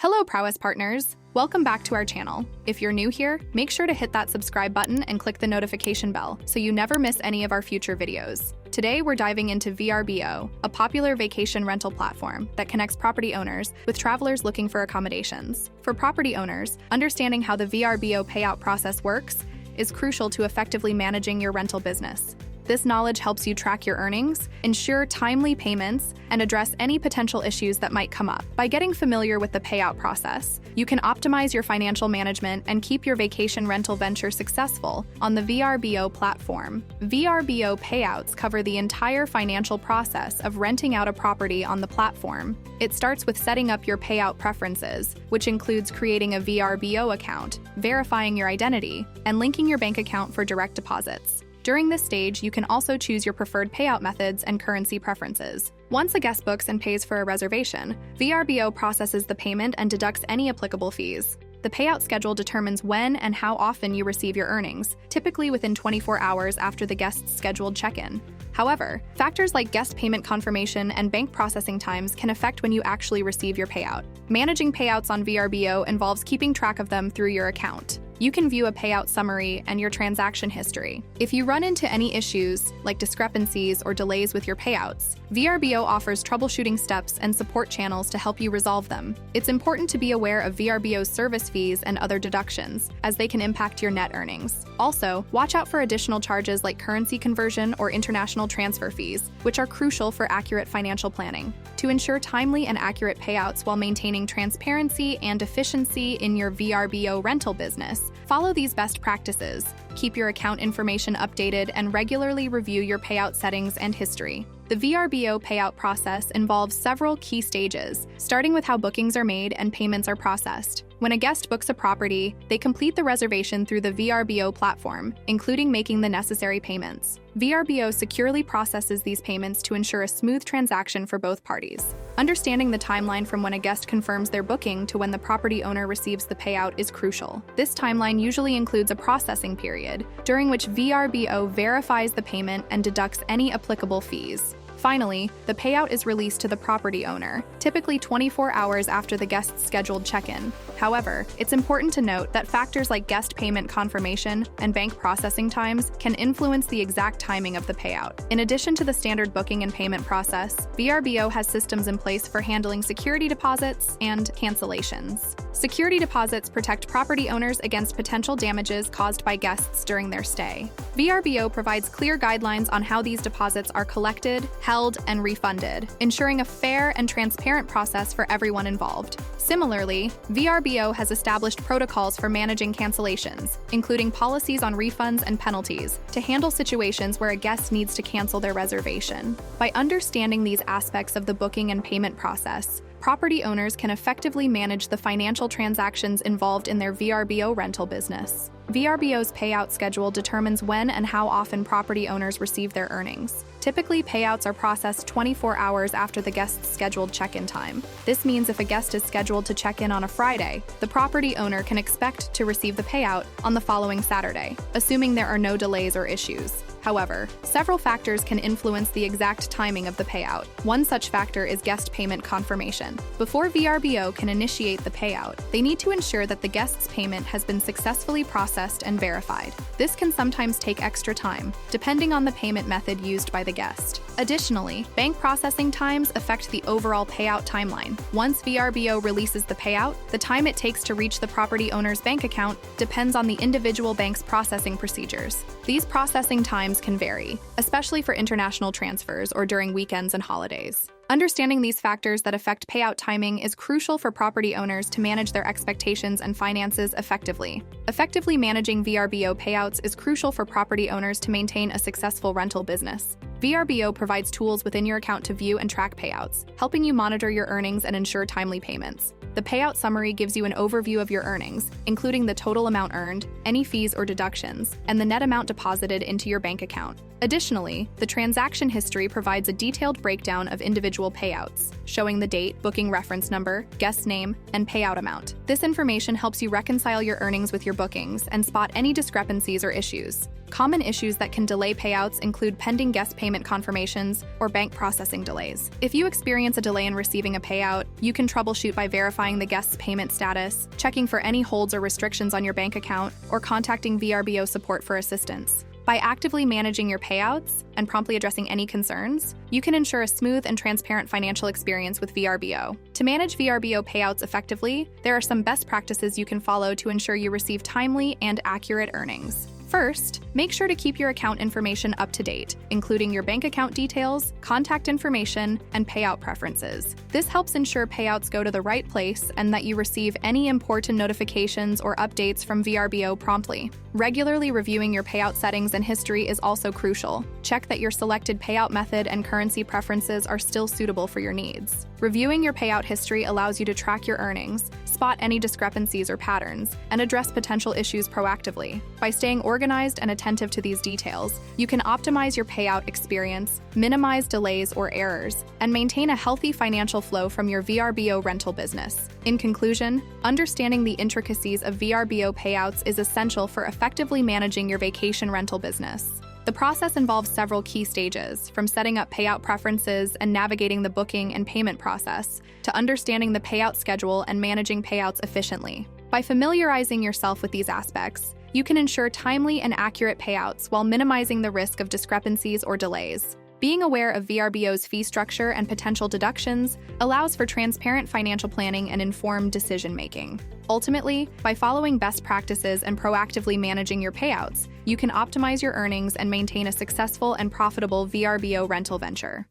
Hello, Prowess Partners! Welcome back to our channel. If you're new here, make sure to hit that subscribe button and click the notification bell so you never miss any of our future videos. Today, we're diving into VRBO, a popular vacation rental platform that connects property owners with travelers looking for accommodations. For property owners, understanding how the VRBO payout process works is crucial to effectively managing your rental business. This knowledge helps you track your earnings, ensure timely payments, and address any potential issues that might come up. By getting familiar with the payout process, you can optimize your financial management and keep your vacation rental venture successful on the VRBO platform. VRBO payouts cover the entire financial process of renting out a property on the platform. It starts with setting up your payout preferences, which includes creating a VRBO account, verifying your identity, and linking your bank account for direct deposits. During this stage, you can also choose your preferred payout methods and currency preferences. Once a guest books and pays for a reservation, VRBO processes the payment and deducts any applicable fees. The payout schedule determines when and how often you receive your earnings, typically within 24 hours after the guest's scheduled check-in. However, factors like guest payment confirmation and bank processing times can affect when you actually receive your payout. Managing payouts on VRBO involves keeping track of them through your account. You can view a payout summary and your transaction history. If you run into any issues, like discrepancies or delays with your payouts, VRBO offers troubleshooting steps and support channels to help you resolve them. It's important to be aware of VRBO's service fees and other deductions, as they can impact your net earnings. Also, watch out for additional charges like currency conversion or international transfer fees, which are crucial for accurate financial planning. To ensure timely and accurate payouts while maintaining transparency and efficiency in your VRBO rental business, follow these best practices. Keep your account information updated and regularly review your payout settings and history. The VRBO payout process involves several key stages, starting with how bookings are made and payments are processed. When a guest books a property, they complete the reservation through the VRBO platform, including making the necessary payments. VRBO securely processes these payments to ensure a smooth transaction for both parties. Understanding the timeline from when a guest confirms their booking to when the property owner receives the payout is crucial. This timeline usually includes a processing period, during which VRBO verifies the payment and deducts any applicable fees. Finally, the payout is released to the property owner, typically 24 hours after the guest's scheduled check-in. However, it's important to note that factors like guest payment confirmation and bank processing times can influence the exact timing of the payout. In addition to the standard booking and payment process, VRBO has systems in place for handling security deposits and cancellations. Security deposits protect property owners against potential damages caused by guests during their stay. VRBO provides clear guidelines on how these deposits are collected, held, and refunded, ensuring a fair and transparent process for everyone involved. Similarly, VRBO has established protocols for managing cancellations, including policies on refunds and penalties, to handle situations where a guest needs to cancel their reservation. By understanding these aspects of the booking and payment process, property owners can effectively manage the financial transactions involved in their VRBO rental business. VRBO's payout schedule determines when and how often property owners receive their earnings. Typically, payouts are processed 24 hours after the guest's scheduled check-in time. This means if a guest is scheduled to check in on a Friday, the property owner can expect to receive the payout on the following Saturday, assuming there are no delays or issues. However, several factors can influence the exact timing of the payout. One such factor is guest payment confirmation. Before VRBO can initiate the payout, they need to ensure that the guest's payment has been successfully processed and verified. This can sometimes take extra time, depending on the payment method used by the guest. Additionally, bank processing times affect the overall payout timeline. Once VRBO releases the payout, the time it takes to reach the property owner's bank account depends on the individual bank's processing procedures. These processing times can vary, especially for international transfers or during weekends and holidays. Understanding these factors that affect payout timing is crucial for property owners to manage their expectations and finances effectively. Effectively managing VRBO payouts is crucial for property owners to maintain a successful rental business. VRBO provides tools within your account to view and track payouts, helping you monitor your earnings and ensure timely payments. The payout summary gives you an overview of your earnings, including the total amount earned, any fees or deductions, and the net amount deposited into your bank account. Additionally, the transaction history provides a detailed breakdown of individual payouts, showing the date, booking reference number, guest name, and payout amount. This information helps you reconcile your earnings with your bookings and spot any discrepancies or issues. Common issues that can delay payouts include pending guest payment confirmations or bank processing delays. If you experience a delay in receiving a payout, you can troubleshoot by verifying the guest's payment status, checking for any holds or restrictions on your bank account, or contacting VRBO support for assistance. By actively managing your payouts and promptly addressing any concerns, you can ensure a smooth and transparent financial experience with VRBO. To manage VRBO payouts effectively, there are some best practices you can follow to ensure you receive timely and accurate earnings. First, make sure to keep your account information up to date, including your bank account details, contact information, and payout preferences. This helps ensure payouts go to the right place and that you receive any important notifications or updates from VRBO promptly. Regularly reviewing your payout settings and history is also crucial. Check that your selected payout method and currency preferences are still suitable for your needs. Reviewing your payout history allows you to track your earnings, spot any discrepancies or patterns, and address potential issues proactively. By staying organized and attentive to these details, you can optimize your payout experience, minimize delays or errors, and maintain a healthy financial flow from your VRBO rental business. In conclusion, understanding the intricacies of VRBO payouts is essential for effectively managing your vacation rental business. The process involves several key stages, from setting up payout preferences and navigating the booking and payment process, to understanding the payout schedule and managing payouts efficiently. By familiarizing yourself with these aspects, you can ensure timely and accurate payouts while minimizing the risk of discrepancies or delays. Being aware of VRBO's fee structure and potential deductions allows for transparent financial planning and informed decision-making. Ultimately, by following best practices and proactively managing your payouts, you can optimize your earnings and maintain a successful and profitable VRBO rental venture.